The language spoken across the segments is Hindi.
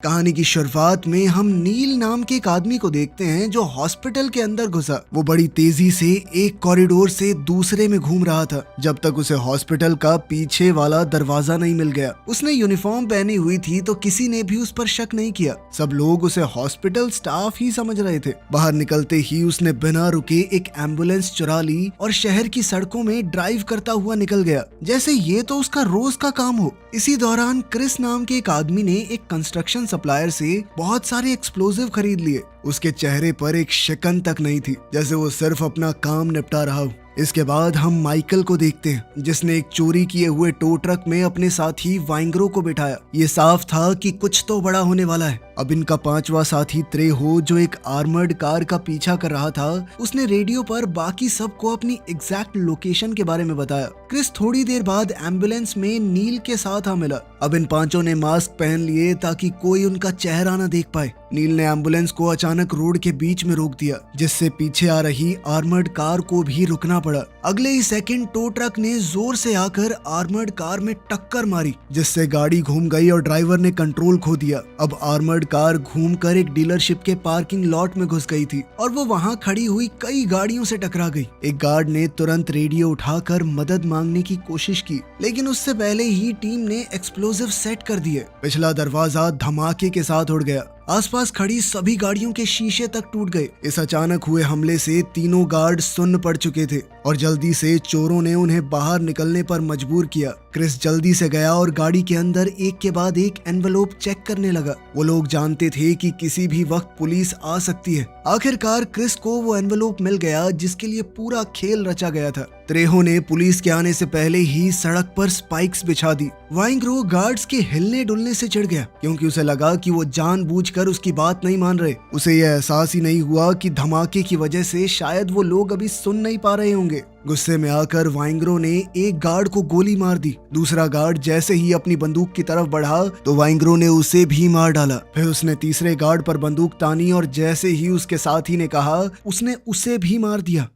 कहानी की शुरुआत में हम नील नाम के एक आदमी को देखते हैं जो हॉस्पिटल के अंदर घुसा। वो बड़ी तेजी से एक कॉरिडोर से दूसरे में घूम रहा था जब तक उसे हॉस्पिटल का पीछे वाला दरवाजा नहीं मिल गया। उसने यूनिफॉर्म पहनी हुई थी तो किसी ने भी उस पर शक नहीं किया। सब लोग उसे हॉस्पिटल स्टाफ ही समझ रहे थे। बाहर निकलते ही उसने बिना रुके एक एम्बुलेंस चुरा ली और शहर की सड़कों में ड्राइव करता हुआ निकल गया, जैसे ये तो उसका रोज का काम हो। इसी दौरान क्रिस नाम के एक आदमी ने एक कंस्ट्रक्शन सप्लायर से बहुत सारे एक्सप्लोजिव खरीद लिए। उसके चेहरे पर एक शिकन तक नहीं थी, जैसे वो सिर्फ अपना काम निपटा रहा हो। इसके बाद हम माइकल को देखते हैं जिसने एक चोरी किए हुए टो ट्रक में अपने साथी वाइंग्रो को बिठाया। ये साफ था कि कुछ तो बड़ा होने वाला है। अब इनका पांचवा साथी त्रेहो, जो एक आर्मर्ड कार का पीछा कर रहा था, उसने रेडियो पर बाकी सबको अपनी एग्जैक्ट लोकेशन के बारे में बताया। क्रिस थोड़ी देर बाद एम्बुलेंस में नील के साथ आ मिला। अब इन पांचों ने मास्क पहन लिए ताकि कोई उनका चेहरा न देख पाए। नील ने एम्बुलेंस को अचानक रोड के बीच में रोक दिया, जिससे पीछे आ रही आर्मर्ड कार को भी रुकना पड़ा। अगले ही सेकंड टो ट्रक ने जोर से आकर आर्मर्ड कार में टक्कर मारी, जिससे गाड़ी घूम गई और ड्राइवर ने कंट्रोल खो दिया। अब आर्मर्ड कार घूमकर एक डीलरशिप के पार्किंग लॉट में घुस गई थी और वो वहां खड़ी हुई कई गाड़ियों से टकरा गई। एक गार्ड ने तुरंत रेडियो उठाकर मदद मांगने की कोशिश की, लेकिन उससे पहले ही टीम ने एक्सप्लोजिव सेट कर दिए। पिछला दरवाजा धमाके के साथ उड़ गया। आसपास खड़ी सभी गाड़ियों के शीशे तक टूट गए। इस अचानक हुए हमले से तीनों गार्ड सुन्न पड़ चुके थे और जल्दी से चोरों ने उन्हें बाहर निकलने पर मजबूर किया। क्रिस जल्दी से गया और गाड़ी के अंदर एक के बाद एक एनवेलोप चेक करने लगा। वो लोग जानते थे कि किसी भी वक्त पुलिस आ सकती है। आखिरकार क्रिस को वो एनवेलोप मिल गया जिसके लिए पूरा खेल रचा गया था। त्रेहो ने पुलिस के आने से पहले ही सड़क पर स्पाइक्स बिछा दी। वाइंग्रो गार्ड्स के हिलने डुलने से चिढ़ गया, क्योंकि उसे लगा कि वो जानबूझकर उसकी बात नहीं मान रहे। उसे यह एहसास ही नहीं हुआ कि धमाके की वजह से शायद वो लोग अभी सुन नहीं पा रहे होंगे। गुस्से में आकर वाइंग्रो ने एक गार्ड को गोली मार दी। दूसरा गार्ड जैसे ही अपनी बंदूक की तरफ बढ़ा तो वाइंग्रो ने उसे भी मार डाला। फिर उसने तीसरे गार्ड पर बंदूक तानी और जैसे ही उसके साथी ने कहा, उसने उसे भी मार दिया।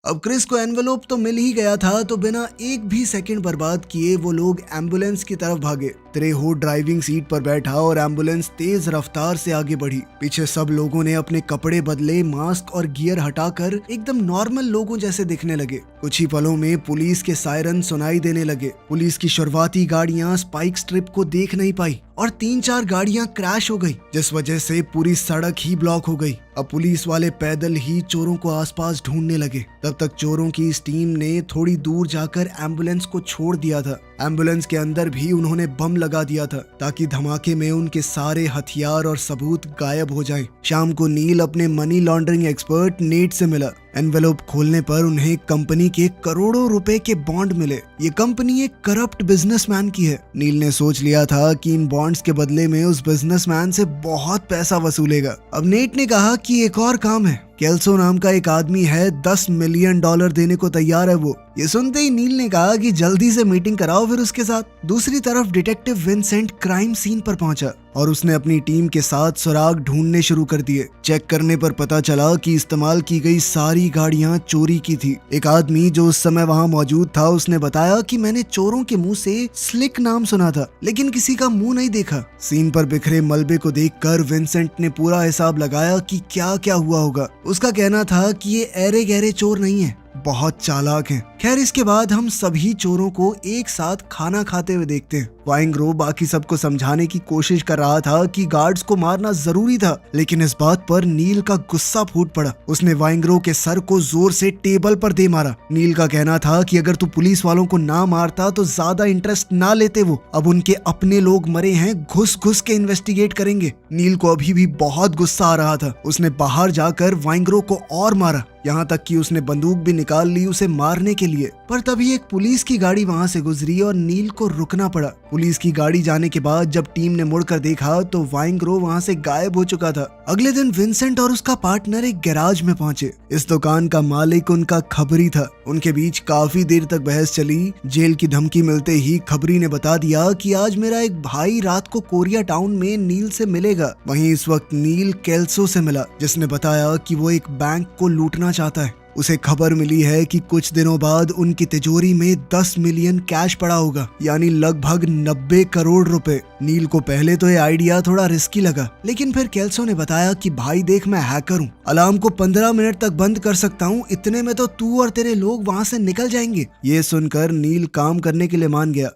अब क्रिस को एनवेलोप तो मिल ही गया था, तो बिना एक भी सेकंड बर्बाद किए वो लोग एम्बुलेंस की तरफ भागे। त्रेहो ड्राइविंग सीट पर बैठा और एम्बुलेंस तेज रफ्तार से आगे बढ़ी। पीछे सब लोगों ने अपने कपड़े बदले, मास्क और गियर हटाकर एकदम नॉर्मल लोगों जैसे दिखने लगे। कुछ ही पलों में पुलिस के सायरन सुनाई देने लगे। पुलिस की शुरुआती गाड़ियां स्पाइक स्ट्रिप को देख नहीं पाई और 3-4 गाड़ियां क्रैश हो गई, जिस वजह से पूरी सड़क ही ब्लॉक हो गई। अब पुलिस वाले पैदल ही चोरों को आसपास ढूंढने लगे। तब तक चोरों की इस टीम ने थोड़ी दूर जाकर एम्बुलेंस को छोड़ दिया था। एम्बुलेंस के अंदर भी उन्होंने बम लगा दिया था ताकि धमाके में उनके सारे हथियार और सबूत गायब हो जाएं। शाम को नील अपने मनी लॉन्ड्रिंग एक्सपर्ट नेट से मिला। एनवेलोप खोलने पर उन्हें कंपनी के करोड़ों रुपए के बॉन्ड मिले। ये कंपनी एक करप्ट बिजनेसमैन की है। नील ने सोच लिया था कि इन बॉन्ड्स के बदले में उस बिजनेसमैन से बहुत पैसा वसूलेगा। अब नेट ने कहा कि एक और काम है। केल्सो नाम का एक आदमी है, $10 मिलियन देने को तैयार है वो। ये सुनते ही नील ने कहा कि जल्दी से मीटिंग कराओ फिर उसके साथ। दूसरी तरफ डिटेक्टिव विंसेंट क्राइम सीन पर पहुंचा और उसने अपनी टीम के साथ सुराग ढूंढने शुरू कर दिए। चेक करने पर पता चला कि इस्तेमाल की गई सारी गाड़ियां चोरी की थी। एक आदमी जो उस समय वहां मौजूद था, उसने बताया कि मैंने चोरों के मुंह से स्लिक नाम सुना था, लेकिन किसी का मुंह नहीं देखा। सीन पर बिखरे मलबे को देखकर विंसेंट ने पूरा हिसाब लगाया कि क्या क्या हुआ होगा। उसका कहना था कि ये ऐरे गहरे चोर नहीं है, बहुत चालाक हैं। खैर, इसके बाद हम सभी चोरों को एक साथ खाना खाते हुए देखते हैं। वाइंग्रो बाकी सबको समझाने की कोशिश कर रहा था कि गार्ड्स को मारना जरूरी था, लेकिन इस बात पर नील का गुस्सा फूट पड़ा। उसने वाइंग्रो के सर को जोर से टेबल पर दे मारा। नील का कहना था कि अगर तू पुलिस वालों को ना मारता तो ज्यादा इंटरेस्ट ना लेते वो। अब उनके अपने लोग मरे हैं, घुस घुस के इन्वेस्टिगेट करेंगे। नील को अभी भी बहुत गुस्सा आ रहा था। उसने बाहर जाकर वाइंग्रो को और मारा, यहाँ तक कि उसने बंदूक भी निकाल ली उसे मारने के लिए। पर तभी एक पुलिस की गाड़ी वहाँ से गुजरी और नील को रुकना पड़ा। पुलिस की गाड़ी जाने के बाद जब टीम ने मुड़कर देखा तो वाइंग्रो वहाँ से गायब हो चुका था। अगले दिन विंसेंट और उसका पार्टनर एक गैराज में पहुंचे। इस दुकान का मालिक उनका खबरी था। उनके बीच काफी देर तक बहस चली। जेल की धमकी मिलते ही खबरी ने बता दिया कि आज मेरा एक भाई रात को कोरिया टाउन में नील से मिलेगा। वहीं इस वक्त नील केल्सो से मिला, जिसने बताया कि वो एक बैंक को लूटना चाहता है। उसे खबर मिली है कि कुछ दिनों बाद उनकी तिजोरी में 10 मिलियन कैश पड़ा होगा, यानी लगभग 90 करोड़ रुपए। नील को पहले तो ये आइडिया थोड़ा रिस्की लगा, लेकिन फिर केल्सो ने बताया कि भाई देख, मैं हैकर हूँ, अलार्म को 15 मिनट तक बंद कर सकता हूँ, इतने में तो तू और तेरे लोग वहाँ से निकल जाएंगे। ये सुनकर नील काम करने के लिए मान गया।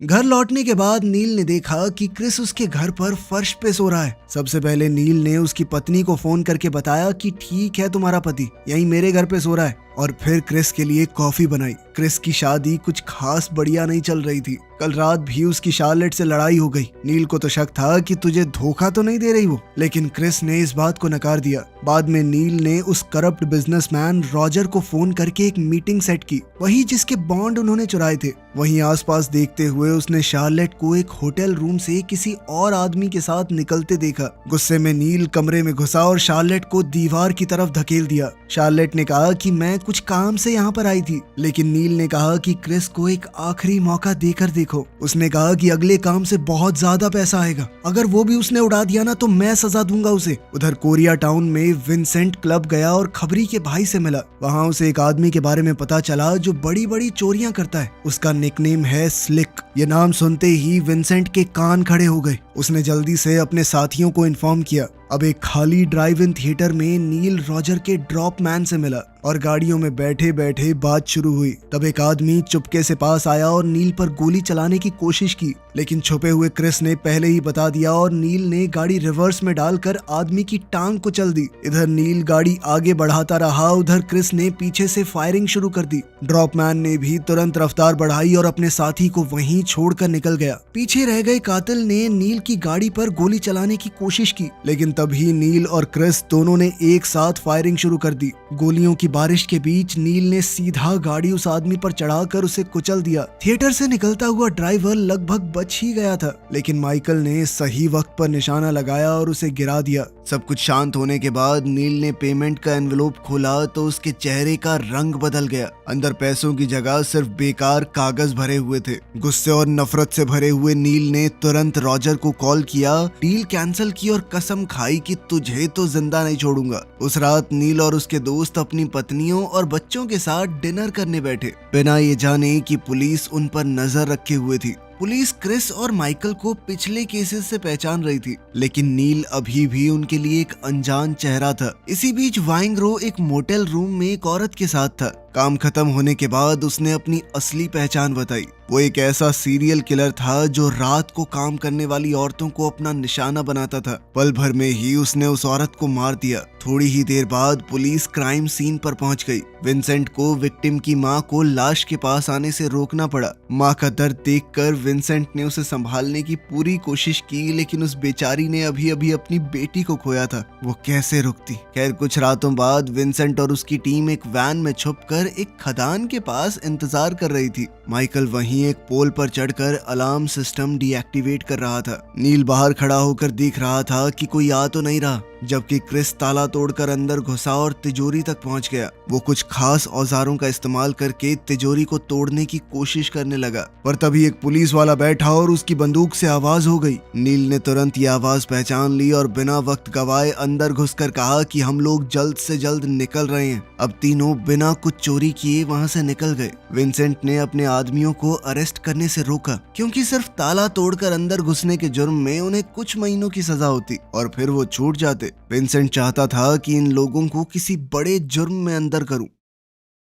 घर लौटने के बाद नील ने देखा कि क्रिस उसके घर पर फर्श पे सो रहा है। सबसे पहले नील ने उसकी पत्नी को फोन करके बताया कि ठीक है, तुम्हारा पति यहीं मेरे घर पे सो रहा है, और फिर क्रिस के लिए कॉफी बनाई। क्रिस की शादी कुछ खास बढ़िया नहीं चल रही थी। कल रात भी उसकी शार्लेट से लड़ाई हो गई। नील को तो शक था कि तुझे धोखा तो नहीं दे रही वो, लेकिन क्रिस ने इस बात को नकार दिया। बाद में नील ने उस करप्ट बिजनेसमैन रॉजर को फोन करके एक मीटिंग सेट की, वही जिसके बॉन्ड उन्होंने चुराए थे। वहीं आसपास देखते हुए उसने शार्लेट को एक होटल रूम से किसी और आदमी के साथ निकलते देखा। गुस्से में नील कमरे में घुसा और शार्लेट को दीवार की तरफ धकेल दिया। शार्लेट ने कहा कि मैं कुछ काम से यहाँ पर आई थी, लेकिन नील ने कहा कि क्रिस को एक आखिरी मौका देकर देखो। उसने कहा कि अगले काम से बहुत ज्यादा पैसा आएगा, अगर वो भी उसने उड़ा दिया ना तो मैं सजा दूंगा उसे। उधर कोरिया टाउन में विंसेंट क्लब गया और खबरी के भाई से मिला। वहाँ उसे एक आदमी के बारे में पता चला जो बड़ी बड़ी चोरियां करता है। उसका निकनेम है स्लिक। ये नाम सुनते ही विंसेंट के कान खड़े हो गए। उसने जल्दी से अपने साथियों को इन्फॉर्म किया। अब एक खाली ड्राइव इन थिएटर में नील रॉजर के ड्रॉप मैन से मिला और गाड़ियों में बैठे बैठे बात शुरू हुई। तब एक आदमी चुपके से पास आया और नील पर गोली चलाने की कोशिश की, लेकिन छुपे हुए क्रिस ने पहले ही बता दिया और नील ने गाड़ी रिवर्स में डालकर आदमी की टांग कुचल दी। इधर नील गाड़ी आगे बढ़ाता रहा, उधर क्रिस ने पीछे से फायरिंग शुरू कर दी। ड्रॉप मैन ने भी तुरंत रफ्तार बढ़ाई और अपने साथी को वहीं छोड़कर निकल गया। पीछे रह गए कातिल ने नील की गाड़ी पर गोली चलाने की कोशिश की, लेकिन तभी नील और क्रिस दोनों ने एक साथ फायरिंग शुरू कर दी। गोलियों की बारिश के बीच नील ने सीधा गाड़ी उस आदमी पर चढ़ाकर उसे कुचल दिया। थिएटर से निकलता हुआ ड्राइवर लगभग बच ही गया था, लेकिन माइकल ने सही वक्त पर निशाना लगाया और उसे गिरा दिया। सब कुछ शांत होने के बाद नील ने पेमेंट का एनवेलोप खोला तो उसके चेहरे का रंग बदल गया। अंदर पैसों की जगह सिर्फ बेकार कागज भरे हुए थे। गुस्से और नफरत से भरे हुए नील ने तुरंत रॉजर को कॉल किया, डील कैंसिल की और कसम खाई कि तुझे तो जिंदा नहीं छोड़ूंगा। उस रात नील और उसके दोस्त अपनी पत्नियों और बच्चों के साथ डिनर करने बैठे, बिना ये जाने कि पुलिस उन पर नजर रखे हुए थी। पुलिस क्रिस और माइकल को पिछले केसेस से पहचान रही थी, लेकिन नील अभी भी उनके लिए एक अनजान चेहरा था। इसी बीच वाइंग्रो एक मोटेल रूम में एक औरत के साथ था। काम खत्म होने के बाद उसने अपनी असली पहचान बताई। वो एक ऐसा सीरियल किलर था जो रात को काम करने वाली औरतों को अपना निशाना बनाता था। पल भर में ही उसने उस औरत को मार दिया। थोड़ी ही देर बाद पुलिस क्राइम सीन पर पहुंच गई। विंसेंट को विक्टिम की मां को लाश के पास आने से रोकना पड़ा। मां का दर्द देखकर विंसेंट ने उसे संभालने की पूरी कोशिश की, लेकिन उस बेचारी ने अभी अभी अपनी बेटी को खोया था, वो कैसे रुकती। खैर कुछ रातों बाद विंसेंट और उसकी टीम एक वैन में छुपकर एक खदान के पास इंतजार कर रही थी। माइकल वहीं एक पोल पर चढ़कर अलार्म सिस्टम डीएक्टिवेट कर रहा था। नील बाहर खड़ा होकर देख रहा था कि कोई आ तो नहीं रहा, जबकि क्रिस ताला तोड़कर अंदर घुसा और तिजोरी तक पहुंच गया। वो कुछ खास औजारों का इस्तेमाल करके तिजोरी को तोड़ने की कोशिश करने लगा, पर तभी एक पुलिस वाला बैठा और उसकी बंदूक से आवाज हो गई। नील ने तुरंत ये आवाज पहचान ली और बिना वक्त गवाए अंदर घुसकर कहा कि हम लोग जल्द से जल्द निकल रहे हैं। अब तीनों बिना कुछ चोरी किए वहां से निकल गए। विंसेंट ने अपने आदमियों को अरेस्ट करने से रोका, क्योंकि सिर्फ ताला तोड़कर अंदर घुसने के जुर्म में उन्हें कुछ महीनों की सजा होती और फिर वो छूट जाते। विंसेंट चाहता था कि इन लोगों को किसी बड़े जुर्म में अंदर करूं।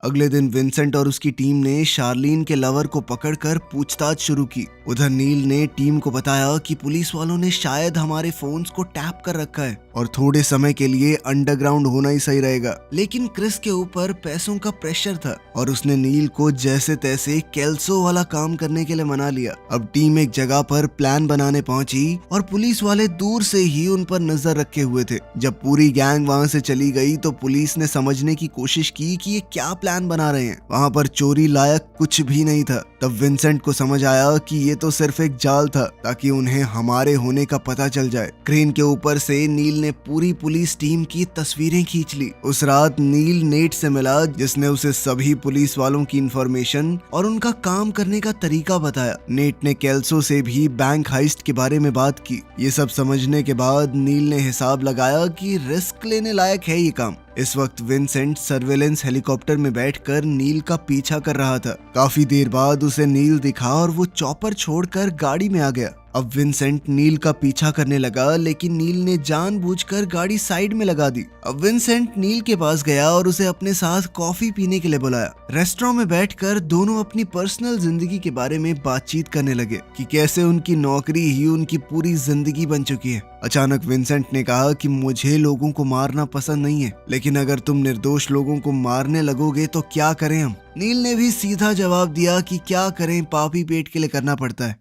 अगले दिन विंसेंट और उसकी टीम ने शार्लीन के लवर को पकड़कर पूछताछ शुरू की। उधर नील ने टीम को बताया कि पुलिस वालों ने शायद हमारे फोन्स को टैप कर रखा है और थोड़े समय के लिए अंडरग्राउंड होना ही सही रहेगा। लेकिन क्रिस के ऊपर पैसों का प्रेशर था और उसने नील को जैसे तैसे केल्सो वाला काम करने के लिए मना लिया। अब टीम एक जगह पर प्लान बनाने पहुंची और पुलिस वाले दूर से ही उन पर नजर रखे हुए थे। जब पूरी गैंग वहां से चली गई तो पुलिस ने समझने की कोशिश की कि ये क्या प्लान बना रहे हैं। वहां पर चोरी लायक कुछ भी नहीं था। तब विंसेंट को समझ आया कि ये तो सिर्फ एक जाल था ताकि उन्हें हमारे होने का पता चल जाए। क्रेन के ऊपर से नील ने पूरी पुलिस टीम की तस्वीरें खींच ली। उस रात नील नेट से मिला, जिसने उसे सभी पुलिस वालों की इंफॉर्मेशन और उनका काम करने का तरीका बताया। नेट ने केल्सो से भी बैंक हाइस्ट के बारे में बात की। ये सब समझने के बाद नील ने हिसाब लगाया कि रिस्क लेने लायक है ये काम। इस वक्त विंसेंट सर्वेलेंस हेलीकॉप्टर में बैठकर नील का पीछा कर रहा था। काफी देर बाद उसे नील दिखा और वो चॉपर छोड़कर गाड़ी में आ गया। अब विंसेंट नील का पीछा करने लगा, लेकिन नील ने जानबूझकर गाड़ी साइड में लगा दी। अब विंसेंट नील के पास गया और उसे अपने साथ कॉफी पीने के लिए बुलाया। रेस्टोरेंट में बैठकर दोनों अपनी पर्सनल जिंदगी के बारे में बातचीत करने लगे कि कैसे उनकी नौकरी ही उनकी पूरी जिंदगी बन चुकी है। अचानक विंसेंट ने कहा कि मुझे लोगों को मारना पसंद नहीं है, लेकिन अगर तुम निर्दोष लोगों को मारने लगोगे तो क्या करें हम। नील ने भी सीधा जवाब दिया कि क्या करें, पापी पेट के लिए करना पड़ता है।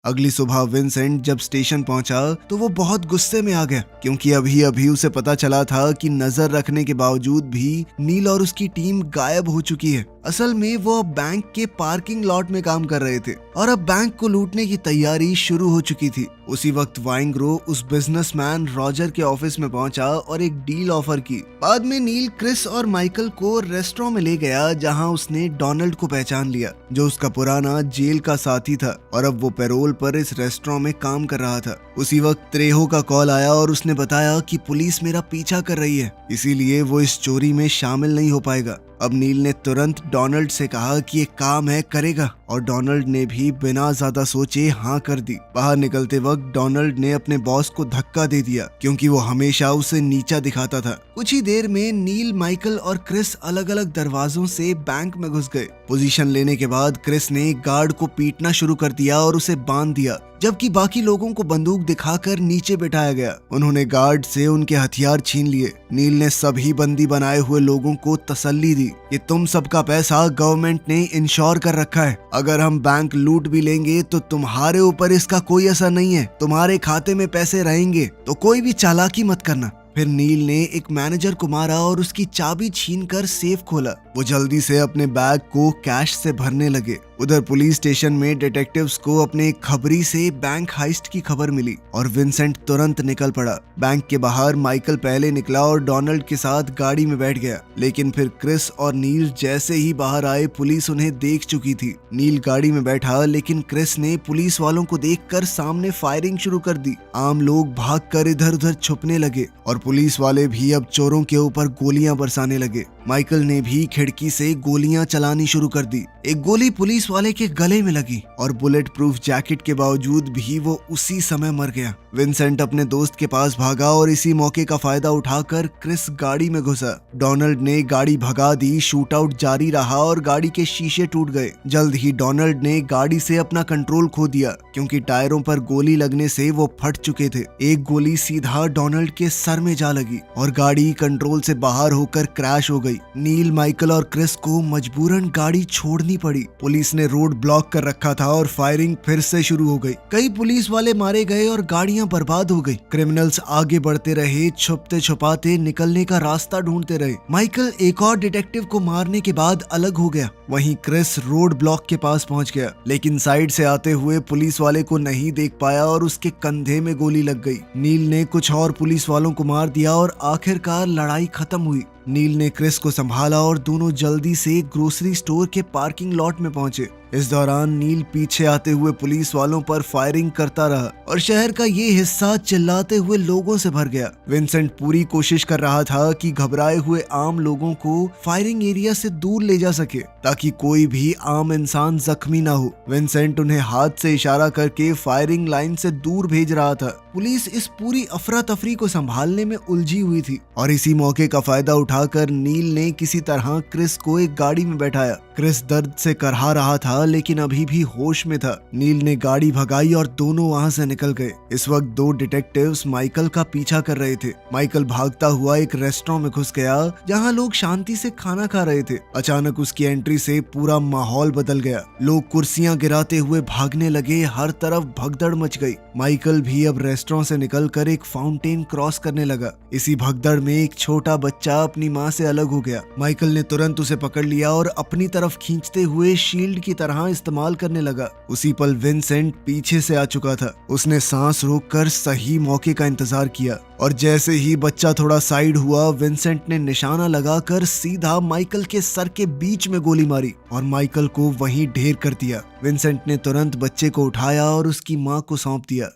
अगली सुबह विंसेंट जब स्टेशन पहुंचा तो वो बहुत गुस्से में आ गया, क्योंकि अभी अभी उसे पता चला था कि नजर रखने के बावजूद भी नील और उसकी टीम गायब हो चुकी है। असल में वो अब बैंक के पार्किंग लॉट में काम कर रहे थे और अब बैंक को लूटने की तैयारी शुरू हो चुकी थी। उसी वक्त वाइंग्रो उस बिजनेसमैन रॉजर के ऑफिस में पहुंचा और एक डील ऑफर की। बाद में नील क्रिस और माइकल को रेस्टोरेंट में ले गया, जहां उसने डोनाल्ड को पहचान लिया, जो उसका पुराना जेल का साथी था और अब वो पैरोल पर इस रेस्टोरेंट में काम कर रहा था। उसी वक्त त्रेहो का कॉल आया और उसने बताया कि पुलिस मेरा पीछा कर रही है, इसीलिए वो इस चोरी में शामिल नहीं हो पाएगा। अब नील ने तुरंत डोनाल्ड से कहा कि एक काम है, करेगा, और डोनाल्ड ने भी बिना ज्यादा सोचे हाँ कर दी। बाहर निकलते वक्त डोनाल्ड ने अपने बॉस को धक्का दे दिया, क्योंकि वो हमेशा उसे नीचा दिखाता था। कुछ ही देर में नील, माइकल और क्रिस अलग अलग दरवाजों से बैंक में घुस गए। पोजीशन लेने के बाद क्रिस ने गार्ड को पीटना शुरू कर दिया और उसे बांध दिया, जबकि बाकी लोगों को बंदूक दिखाकर नीचे बिठाया गया। उन्होंने गार्ड से उनके हथियार छीन लिए। नील ने सभी बंदी बनाए हुए लोगों को तसल्ली दी कि तुम सबका पैसा गवर्नमेंट ने इंश्योर कर रखा है, अगर हम बैंक लूट भी लेंगे तो तुम्हारे ऊपर इसका कोई असर नहीं है, तुम्हारे खाते में पैसे रहेंगे, तो कोई भी चालाकी मत करना। फिर नील ने एक मैनेजर को मारा और उसकी चाबी छीनकर सेफ खोला। वो जल्दी से अपने बैग को कैश से भरने लगे। उधर पुलिस स्टेशन में डिटेक्टिव्स को अपने एक खबरी से बैंक हाइस्ट की खबर मिली और विंसेंट तुरंत निकल पड़ा। बैंक के बाहर माइकल पहले निकला और डोनाल्ड के साथ गाड़ी में बैठ गया, लेकिन फिर क्रिस और नील जैसे ही बाहर आए पुलिस उन्हें देख चुकी थी। नील गाड़ी में बैठा, लेकिन क्रिस ने पुलिस वालों को देखकर सामने फायरिंग शुरू कर दी। आम लोग भागकर इधर उधर छुपने लगे और पुलिस वाले भी अब चोरों के ऊपर गोलियां बरसाने लगे। माइकल ने भी खिड़की से गोलियां चलानी शुरू कर दी। एक गोली पुलिस वाले के गले में लगी और बुलेट प्रूफ जैकेट के बावजूद भी वो उसी समय मर गया। विंसेंट अपने दोस्त के पास भागा और इसी मौके का फायदा उठाकर क्रिस गाड़ी में घुसा। डोनाल्ड ने गाड़ी भगा दी, शूटआउट जारी रहा और गाड़ी के शीशे टूट गए। जल्द ही डोनाल्ड ने गाड़ी से अपना कंट्रोल खो दिया, क्योंकि टायरों पर गोली लगने से वो फट चुके थे। एक गोली सीधा डोनाल्ड के सर में जा लगी और गाड़ी कंट्रोल से बाहर होकर क्रैश हो गई। नील, माइकल और क्रिस को मजबूरन गाड़ी छोड़नी पड़ी। पुलिस ने रोड ब्लॉक कर रखा था और फायरिंग फिर से शुरू हो गई। कई पुलिस वाले मारे गए और गाड़ियां बर्बाद हो गई। क्रिमिनल्स आगे बढ़ते रहे, छुपते छुपाते निकलने का रास्ता ढूंढते रहे। माइकल एक और डिटेक्टिव को मारने के बाद अलग हो गया। वहीं क्रिस रोड ब्लॉक के पास पहुंच गया, लेकिन साइड से आते हुए पुलिस वाले को नहीं देख पाया और उसके कंधे में गोली लग गई। नील ने कुछ और पुलिस वालों को मार दिया और आखिरकार लड़ाई खत्म हुई। नील ने क्रिस को संभाला और दोनों जल्दी से ग्रोसरी स्टोर के पार्किंग लॉट में पहुंचे। इस दौरान नील पीछे आते हुए पुलिस वालों पर फायरिंग करता रहा और शहर का ये हिस्सा चिल्लाते हुए लोगों से भर गया। विंसेंट पूरी कोशिश कर रहा था कि घबराए हुए आम लोगों को फायरिंग एरिया से दूर ले जा सके, ताकि कोई भी आम इंसान जख्मी ना हो। विंसेंट उन्हें हाथ से इशारा करके फायरिंग लाइन से दूर भेज रहा था। पुलिस इस पूरी अफरा तफरी को संभालने में उलझी हुई थी और इसी मौके का फायदा उठाकर नील ने किसी तरह क्रिस को एक गाड़ी में बैठाया। क्रिस दर्द से करहा रहा था, लेकिन अभी भी होश में था। नील ने गाड़ी भगाई और दोनों वहां से निकल गए। इस वक्त दो डिटेक्टिव्स माइकल का पीछा कर रहे थे। माइकल भागता हुआ एक रेस्टोरेंट में घुस गया, जहां लोग शांति से खाना खा रहे थे। अचानक उसकी एंट्री से पूरा माहौल बदल गया। लोग कुर्सियां गिराते हुए भागने लगे, हर तरफ भगदड़ मच गई। माइकल भी अब रेस्टोरेंट से निकलकर एक फाउंटेन क्रॉस करने लगा। इसी भगदड़ में एक छोटा बच्चा अपनी माँ से अलग हो गया। माइकल ने तुरंत उसे पकड़ लिया और अपनी तरफ खींचते हुए शील्ड की तरह इस्तेमाल करने लगा। उसी पल विंसेंट पीछे से आ चुका था। उसने सांस रोककर सही मौके का इंतजार किया और जैसे ही बच्चा थोड़ा साइड हुआ, विंसेंट ने निशाना लगाकर सीधा माइकल के सर के बीच में गोली मारी और माइकल को वहीं ढेर कर दिया। विंसेंट ने तुरंत बच्चे को उठाया और उसकी माँ को सौंप दिया।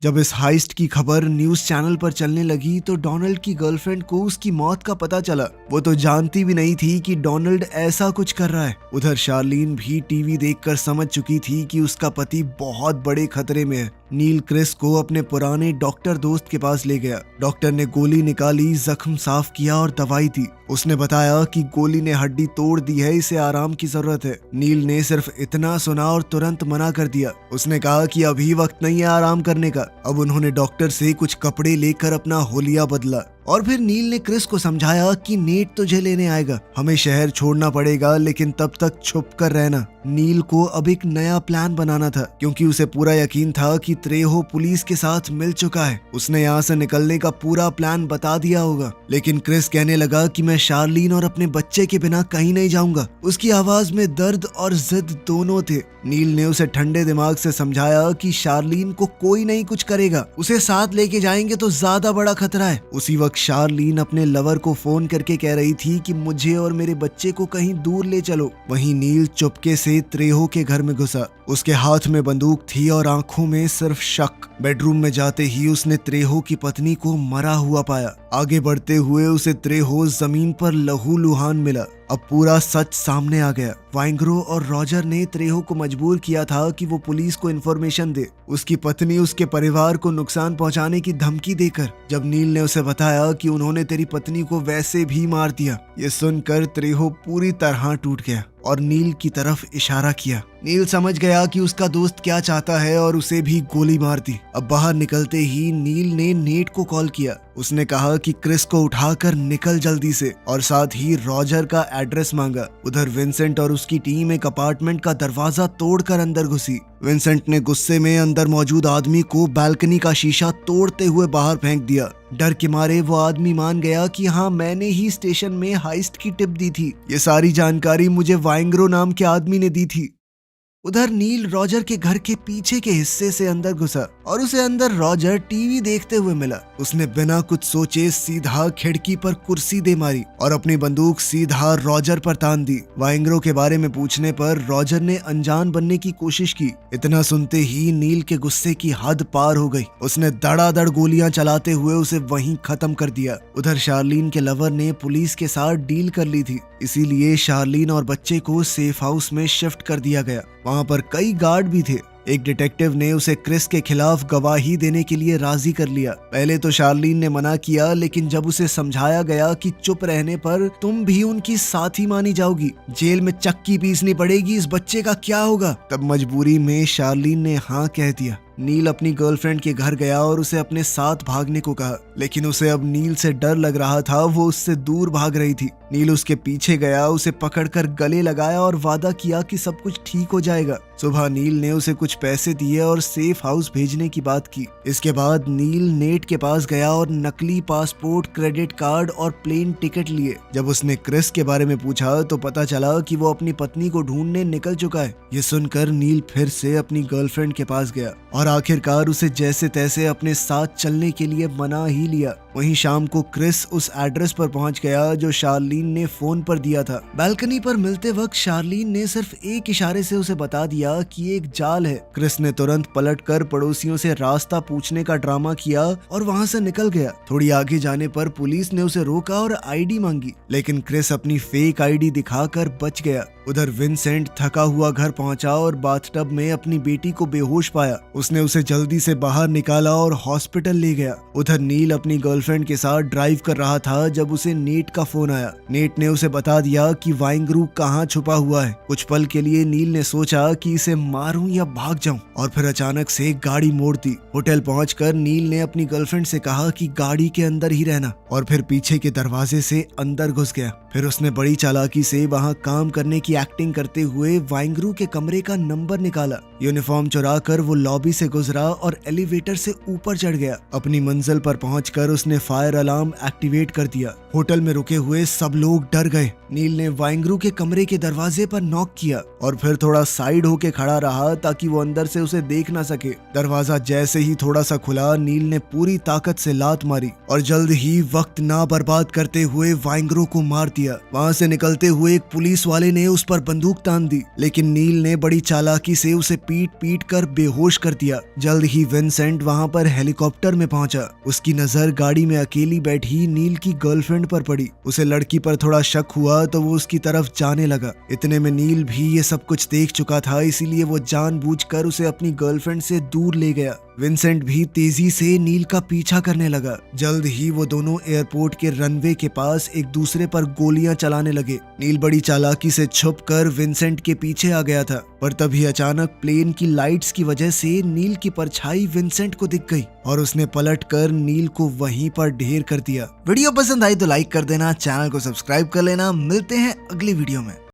जब इस हाइस्ट की खबर न्यूज चैनल पर चलने लगी तो डोनाल्ड की गर्लफ्रेंड को उसकी मौत का पता चला। वो तो जानती भी नहीं थी कि डोनाल्ड ऐसा कुछ कर रहा है। उधर शार्लीन भी टीवी देखकर समझ चुकी थी कि उसका पति बहुत बड़े खतरे में है। नील क्रिस को अपने पुराने डॉक्टर दोस्त के पास ले गया। डॉक्टर ने गोली निकाली, जख्म साफ किया और दवाई दी। उसने बताया कि गोली ने हड्डी तोड़ दी है, इसे आराम की जरूरत है। नील ने सिर्फ इतना सुना और तुरंत मना कर दिया। उसने कहा कि अभी वक्त नहीं है आराम करने का। अब उन्होंने डॉक्टर से कुछ कपड़े लेकर अपना होलिया बदला और फिर नील ने क्रिस को समझाया कि नेट तुझे लेने आएगा, हमें शहर छोड़ना पड़ेगा, लेकिन तब तक छुप कर रहना। नील को अब एक नया प्लान बनाना था, क्योंकि उसे पूरा यकीन था कि त्रेहो पुलिस के साथ मिल चुका है। उसने यहाँ से निकलने का पूरा प्लान बता दिया होगा। लेकिन क्रिस कहने लगा कि मैं शार्लीन और अपने बच्चे के बिना कहीं नहीं जाऊंगा। उसकी आवाज में दर्द और जिद दोनों थे। नील ने उसे ठंडे दिमाग से समझाया कि शार्लीन को कोई नहीं कुछ करेगा, उसे साथ लेके जाएंगे तो ज्यादा बड़ा खतरा है। उसी वक्त शार्लीन अपने लवर को फोन करके कह रही थी कि मुझे और मेरे बच्चे को कहीं दूर ले चलो। वहीं नील चुपके से त्रेहो के घर में घुसा। उसके हाथ में बंदूक थी और आंखों में सिर्फ शक। बेडरूम में जाते ही उसने त्रेहो की पत्नी को मरा हुआ पाया। आगे बढ़ते हुए उसे त्रेहो जमीन पर लहूलुहान मिला। अब पूरा सच सामने आ गया। वाइंग्रो और रॉजर ने त्रेहो को मजबूर किया था कि वो पुलिस को इन्फॉर्मेशन दे, उसकी पत्नी उसके परिवार को नुकसान पहुंचाने की धमकी देकर। जब नील ने उसे बताया कि उन्होंने तेरी पत्नी को वैसे भी मार दिया, ये सुनकर त्रेहो पूरी तरह टूट गया और नील की तरफ इशारा किया। नील समझ गया कि उसका दोस्त क्या चाहता है और उसे भी गोली मार दी। अब बाहर निकलते ही नील ने नेट को कॉल किया। उसने कहा कि क्रिस को उठाकर निकल जल्दी से, और साथ ही रॉजर का एड्रेस मांगा। उधर विंसेंट और उसकी टीम एक अपार्टमेंट का दरवाजा तोड़कर अंदर घुसी। विंसेंट ने गुस्से में अंदर मौजूद आदमी को बालकनी का शीशा तोड़ते हुए बाहर फेंक दिया। डर के मारे वो आदमी मान गया कि हाँ, मैंने ही स्टेशन में हाइस्ट की टिप दी थी। ये सारी जानकारी मुझे वाइंग्रो नाम के आदमी ने दी थी। उधर नील रॉजर के घर के पीछे के हिस्से से अंदर घुसा और उसे अंदर रॉजर टीवी देखते हुए मिला। उसने बिना कुछ सोचे सीधा खिड़की पर कुर्सी दे मारी और अपनी बंदूक सीधा रॉजर पर तान दी। वाइंग्रो के बारे में पूछने पर रॉजर ने अनजान बनने की कोशिश की। इतना सुनते ही नील के गुस्से की हद पार हो गई। उसने धड़ाधड़ गोलियां चलाते हुए उसे वहीं खत्म कर दिया। उधर शार्लीन के लवर ने पुलिस के साथ डील कर ली थी, इसीलिए शार्लीन और बच्चे को सेफ हाउस में शिफ्ट कर दिया गया। वहां पर कई गार्ड भी थे। एक डिटेक्टिव ने उसे क्रिस के खिलाफ गवाही देने के लिए राजी कर लिया। पहले तो शार्लीन ने मना किया, लेकिन जब उसे समझाया गया कि चुप रहने पर तुम भी उनकी साथी मानी जाओगी, जेल में चक्की पीसनी पड़ेगी, इस बच्चे का क्या होगा, तब मजबूरी में शार्लीन ने हाँ कह दिया। नील अपनी गर्लफ्रेंड के घर गया और उसे अपने साथ भागने को कहा, लेकिन उसे अब नील से डर लग रहा था। वो उससे दूर भाग रही थी। नील उसके पीछे गया, उसे पकड़कर गले लगाया और वादा किया कि सब कुछ ठीक हो जाएगा। सुबह नील ने उसे कुछ पैसे दिए और सेफ हाउस भेजने की बात की। इसके बाद नील नेट के पास गया और नकली पासपोर्ट, क्रेडिट कार्ड और प्लेन टिकट लिए। जब उसने क्रिस के बारे में पूछा तो पता चला कि वो अपनी पत्नी को ढूंढने निकल चुका है। ये सुनकर नील फिर से अपनी गर्लफ्रेंड के पास गया और आखिरकार उसे जैसे तैसे अपने साथ चलने के लिए मना ही लिया। वहीं शाम को क्रिस उस एड्रेस पर पहुंच गया जो शार्लीन ने फोन पर दिया था। बालकनी पर मिलते वक्त शार्लीन ने सिर्फ एक इशारे से उसे बता दिया कि एक जाल है। क्रिस ने तुरंत पलटकर पड़ोसियों से रास्ता पूछने का ड्रामा किया और वहां से निकल गया। थोड़ी आगे जाने पर पुलिस ने उसे रोका और आईडी मांगी, लेकिन क्रिस अपनी फेक आईडी दिखाकर बच गया। उधर विंसेंट थका हुआ घर पहुंचा और बाथटब में अपनी बेटी को बेहोश पाया। उसने उसे जल्दी से बाहर निकाला और हॉस्पिटल ले गया। उधर नील अपनी गर्लफ्रेंड के साथ ड्राइव कर रहा था जब उसे नेट का फोन आया। नेट ने उसे बता दिया कि वाइंग्रू कहाँ छुपा हुआ है। कुछ पल के लिए नील ने सोचा कि इसे मारूं या भाग जाऊं, और फिर अचानक से गाड़ी मोड़ दी। होटल पहुंचकर नील ने अपनी गर्लफ्रेंड से कहा कि गाड़ी के अंदर ही रहना, और फिर पीछे के दरवाजे से अंदर घुस गया। फिर उसने बड़ी चालाकी से वहां काम करने की एक्टिंग करते हुए वाइंग्रू के कमरे का नंबर निकाला। यूनिफॉर्म चुरा कर वो लॉबी से गुजरा और एलिवेटर से ऊपर चढ़ गया। अपनी मंजिल पर पहुंचकर उसने फायर अलार्म एक्टिवेट कर दिया। होटल में रुके हुए सब लोग डर गए। नील ने वाइंग्रू के कमरे के दरवाजे पर नॉक किया और फिर थोड़ा साइड होके खड़ा रहा ताकि वो अंदर से उसे देख ना सके। दरवाजा जैसे ही थोड़ा सा खुला, नील ने पूरी ताकत से लात मारी और जल्द ही वक्त ना बर्बाद करते हुए वाइंग्रू को मार दिया। वहां से निकलते हुए एक पुलिस वाले ने उस पर बंदूक तान दी, लेकिन नील ने बड़ी चालाकी से उसे पीट पीट कर बेहोश कर दिया। जल्द ही विंसेंट वहाँ पर हेलीकॉप्टर में पहुंचा। उसकी नजर गाड़ी में अकेली बैठी नील की गर्लफ्रेंड पर पड़ी। उसे लड़की पर थोड़ा शक हुआ तो वो उसकी तरफ जाने लगा। इतने में नील भी ये सब कुछ देख चुका था, इसीलिए वो जानबूझकर उसे अपनी गर्लफ्रेंड से दूर ले गया। विंसेंट भी तेजी से नील का पीछा करने लगा। जल्द ही वो दोनों एयरपोर्ट के रनवे के पास एक दूसरे पर गोलियां चलाने लगे। नील बड़ी चालाकी से छुपकर विंसेंट के पीछे आ गया था, पर तभी अचानक प्लेन की लाइट्स की वजह से नील की परछाई विंसेंट को दिख गई और उसने पलटकर नील को वहीं पर ढेर कर दिया। वीडियो पसंद आई तो लाइक कर देना, चैनल को सब्सक्राइब कर लेना। मिलते हैं अगली वीडियो में।